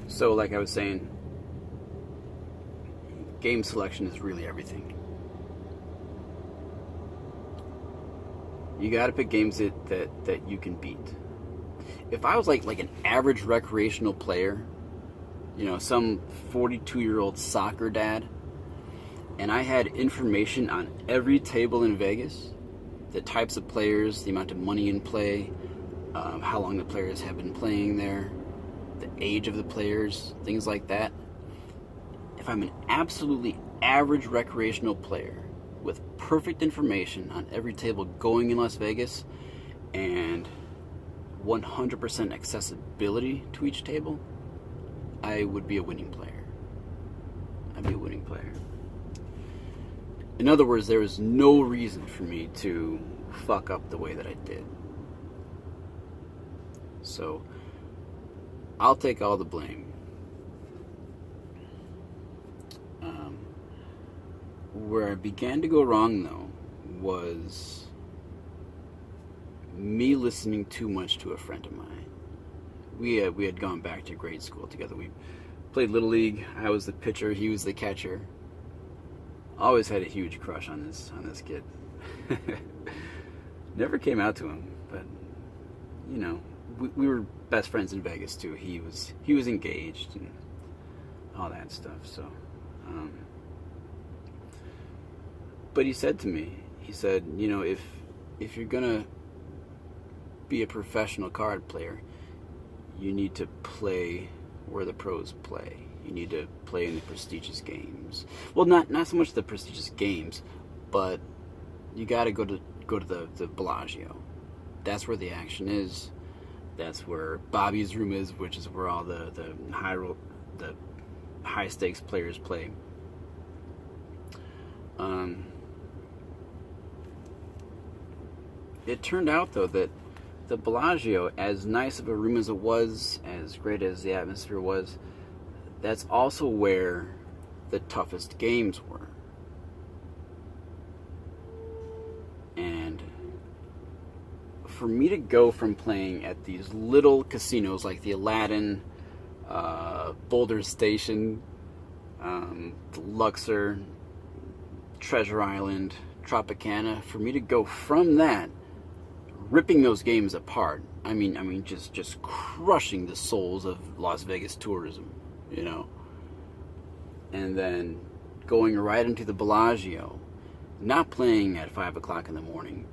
So, like I was saying, game selection is really everything. You got to pick games that you can beat. If I was like an average recreational player, some 42-year-old soccer dad, and I had information on every table in Vegas, the types of players, the amount of money in play, how long the players have been playing there, the age of the players, things like that. If I'm an absolutely average recreational player with perfect information on every table going in Las Vegas and 100% accessibility to each table, I would be a winning player. I'd be a winning player. In other words, there was no reason for me to fuck up the way that I did. So, I'll take all the blame. Where I began to go wrong, though, was me listening too much to a friend of mine. We had gone back to grade school together. We played Little League. I was the pitcher. He was the catcher. Always had a huge crush on this kid. Never came out to him, but we were best friends in Vegas too. He was engaged and all that stuff. So, but he said to me, if you're gonna be a professional card player, you need to play where the pros play. You need to play in the prestigious games. Well, not so much the prestigious games, but you got to go to the Bellagio. That's where the action is. That's where Bobby's room is, which is where all the high stakes players play. It turned out though that the Bellagio, as nice of a room as it was, as great as the atmosphere was, that's also where the toughest games were. And for me to go from playing at these little casinos like the Aladdin, Boulder Station, the Luxor, Treasure Island, Tropicana, for me to go from that, ripping those games apart, I mean, just crushing the souls of Las Vegas tourism, and then going right into the Bellagio, not playing at 5 o'clock in the morning,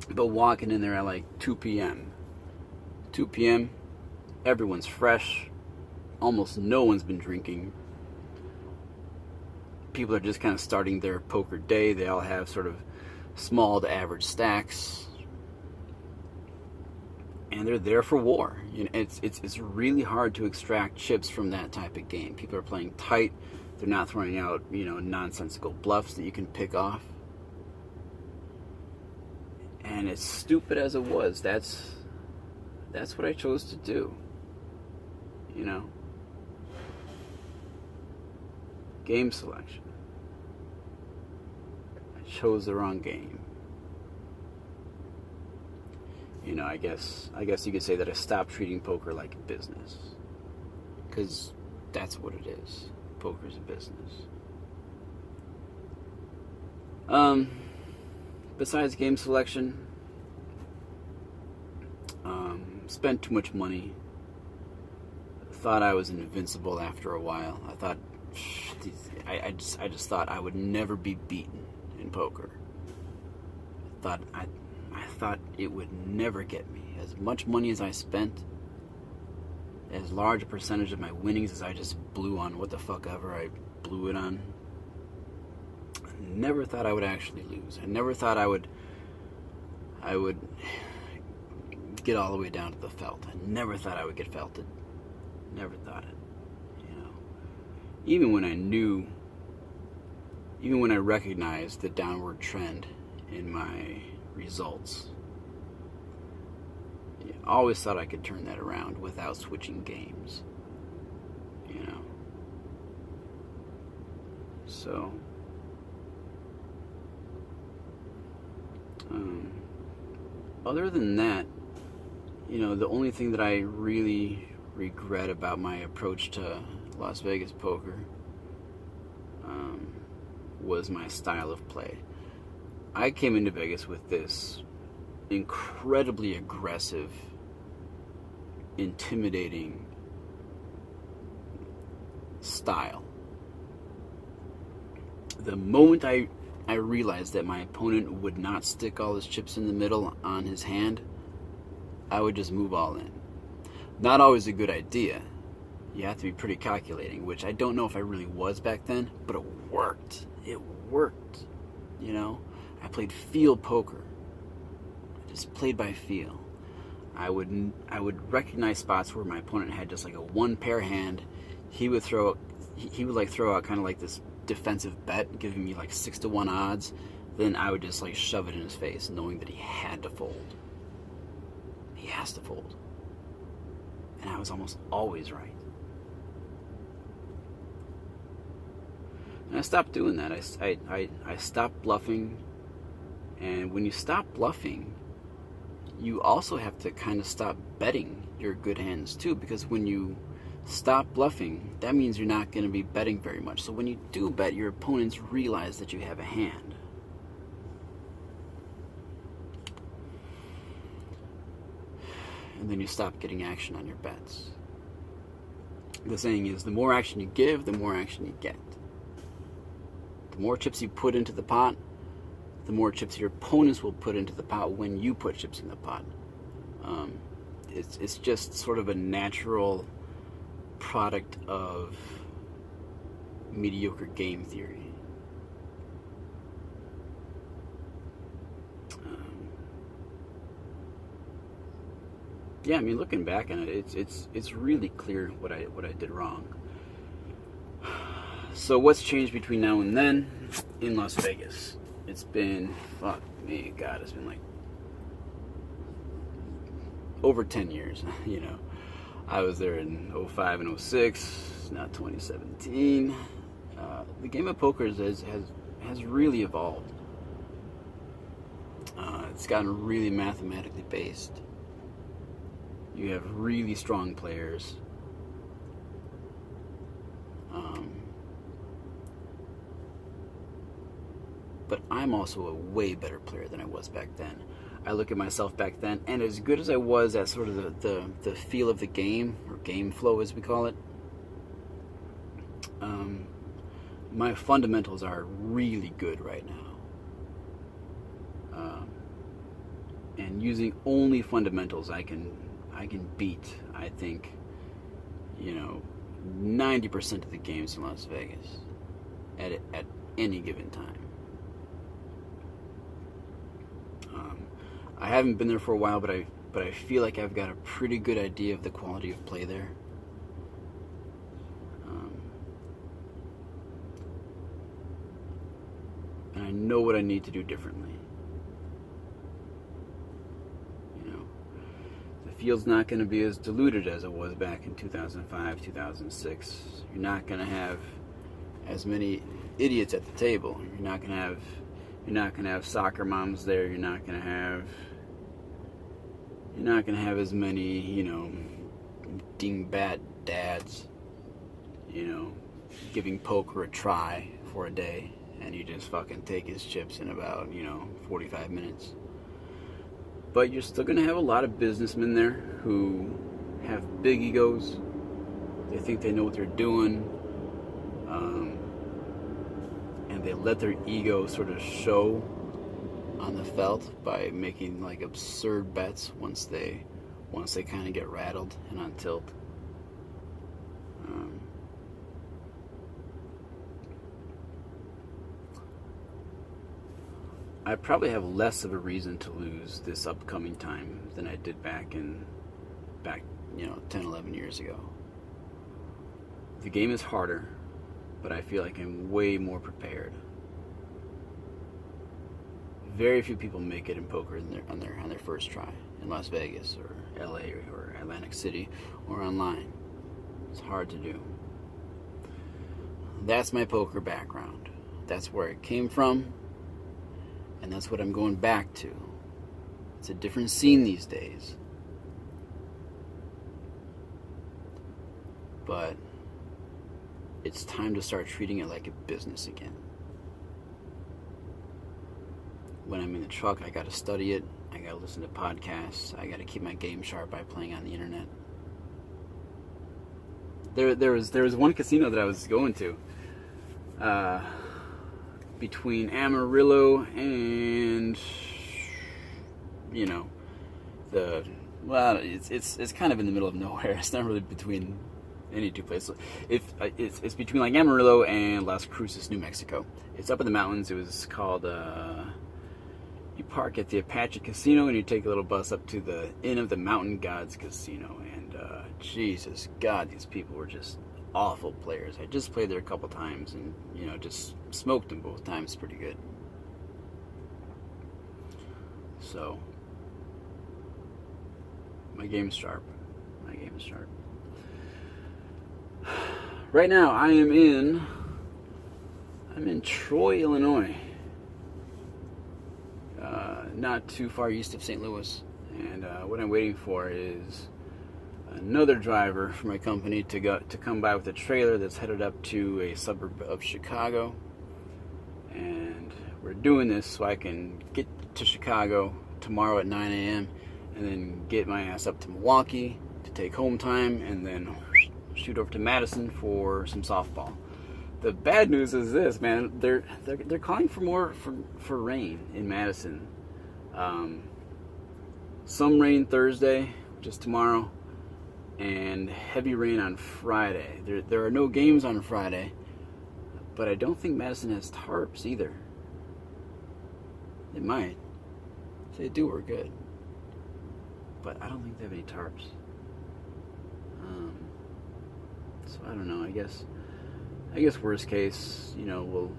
but walking in there at like 2 p.m. 2 p.m., everyone's fresh, almost no one's been drinking. People are just kind of starting their poker day. They all have sort of small to average stacks, and they're there for war. It's really hard to extract chips from that type of game. People are playing tight. They're not throwing out nonsensical bluffs that you can pick off. And as stupid as it was, that's what I chose to do. Game selection. I chose the wrong game. I guess you could say that I stopped treating poker like a business, because that's what it is. Poker's a business. Besides game selection, spent too much money. Thought I was invincible after a while. I just thought I would never be beaten in poker. I thought it would never get me. As much money as I spent, as large a percentage of my winnings as I just blew on what the fuck ever I blew it on, I never thought I would actually lose. I never thought I would get all the way down to the felt. I never thought I would get felted. Never thought it. Even when I recognized the downward trend in my results, I always thought I could turn that around without switching games. So, other than that, the only thing that I really regret about my approach to Las Vegas poker was my style of play. I came into Vegas with this incredibly aggressive, intimidating style. The moment I realized that my opponent would not stick all his chips in the middle on his hand, I would just move all in. Not always a good idea. You have to be pretty calculating, which I don't know if I really was back then, but it worked. It worked. You know? I played feel poker. I just played by feel. I would recognize spots where my opponent had just like a one pair hand. He would throw out kind of like this defensive bet, giving me like 6-1 odds. Then I would just like shove it in his face, knowing that he had to fold. He has to fold. And I was almost always right. And I stopped doing that. I stopped bluffing. And when you stop bluffing, you also have to kind of stop betting your good hands too, because when you stop bluffing, that means you're not going to be betting very much. So when you do bet, your opponents realize that you have a hand. And then you stop getting action on your bets. The saying is, the more action you give, the more action you get. The more chips you put into the pot, the more chips your opponents will put into the pot when you put chips in the pot. It's just sort of a natural product of mediocre game theory. Yeah, I mean, looking back on it, it's really clear what I did wrong. So what's changed between now and then in Las Vegas? It's been, fuck me, God, it's been like over 10 years, you know. I was there in 05 and 06, now 2017. The game of poker has really evolved. It's gotten really mathematically based. You have really strong players. But I'm also a way better player than I was back then. I look at myself back then, and as good as I was at sort of the feel of the game, or game flow as we call it, my fundamentals are really good right now. And using only fundamentals, I can beat, I think, 90% of the games in Las Vegas at any given time. I haven't been there for a while, but I feel like I've got a pretty good idea of the quality of play there. And I know what I need to do differently. The field's not going to be as diluted as it was back in 2005, 2006. You're not going to have as many idiots at the table. You're not going to have soccer moms there. You're not going to have as many, dingbat dads, giving poker a try for a day, and you just fucking take his chips in about, 45 minutes. But you're still going to have a lot of businessmen there who have big egos. They think they know what they're doing. And they let their ego sort of show on the felt by making like absurd bets once they kind of get rattled and on tilt. I probably have less of a reason to lose this upcoming time than I did back 10, 11 years ago. The game is harder, but I feel like I'm way more prepared. Very few people make it in poker on their first try in Las Vegas or LA or Atlantic City or online. It's hard to do. That's my poker background. That's where it came from. And that's what I'm going back to. It's a different scene these days. but it's time to start treating it like a business again. When I'm in the truck, I gotta study it, I gotta listen to podcasts, I gotta keep my game sharp by playing on the internet. There was one casino that I was going to, between Amarillo and, you know, it's kind of in the middle of nowhere. It's not really between any two places. It's between like Amarillo and Las Cruces, New Mexico. It's up in the mountains. It was called, you park at the Apache Casino and you take a little bus up to the Inn of the Mountain Gods Casino. And Jesus God, these people were just awful players. I just played there a couple times and, you know, just smoked them both times pretty good. So, my game's sharp. Right now, I'm in Troy, Illinois. Not too far east of St. Louis. And what I'm waiting for is another driver for my company to come by with a trailer that's headed up to a suburb of Chicago. And we're doing this so I can get to Chicago tomorrow at 9 a.m. and then get my ass up to Milwaukee to take home time and then shoot over to Madison for some softball. The bad news is this, man. They're calling for rain in Madison. Some rain Thursday, which is tomorrow, and heavy rain on Friday. There are no games on Friday, but I don't think Madison has tarps either. They might. If they do, we're good. But I don't think they have any tarps. So I don't know. I guess worst case, you know,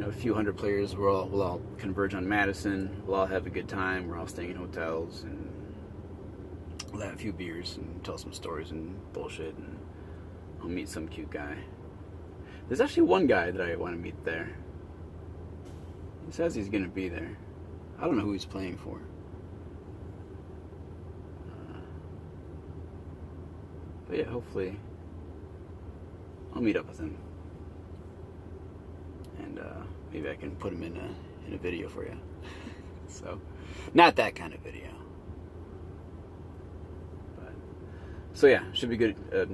a few hundred players we'll all converge on Madison. We'll all have a good time. We're all staying in hotels and we'll have a few beers and tell some stories and bullshit, and I'll meet some cute guy. There's actually one guy that I want to meet there. He says he's gonna be there. I don't know who he's playing for. But yeah, hopefully I'll meet up with him, and maybe I can put him in a video for you. So, not that kind of video. But so yeah, should be good. A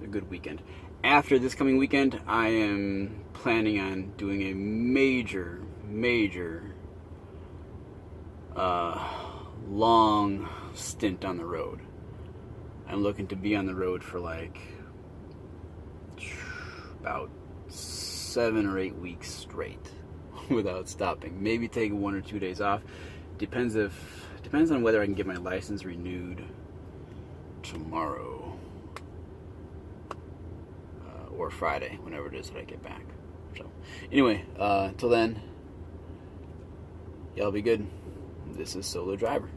good weekend. After this coming weekend, I am planning on doing a major long stint on the road. I'm looking to be on the road for like about 7 or 8 weeks straight without stopping. Maybe take 1 or 2 days off. Depends on whether I can get my license renewed tomorrow or Friday, whenever it is that I get back. So anyway, till then, y'all be good. This is Solo Driver.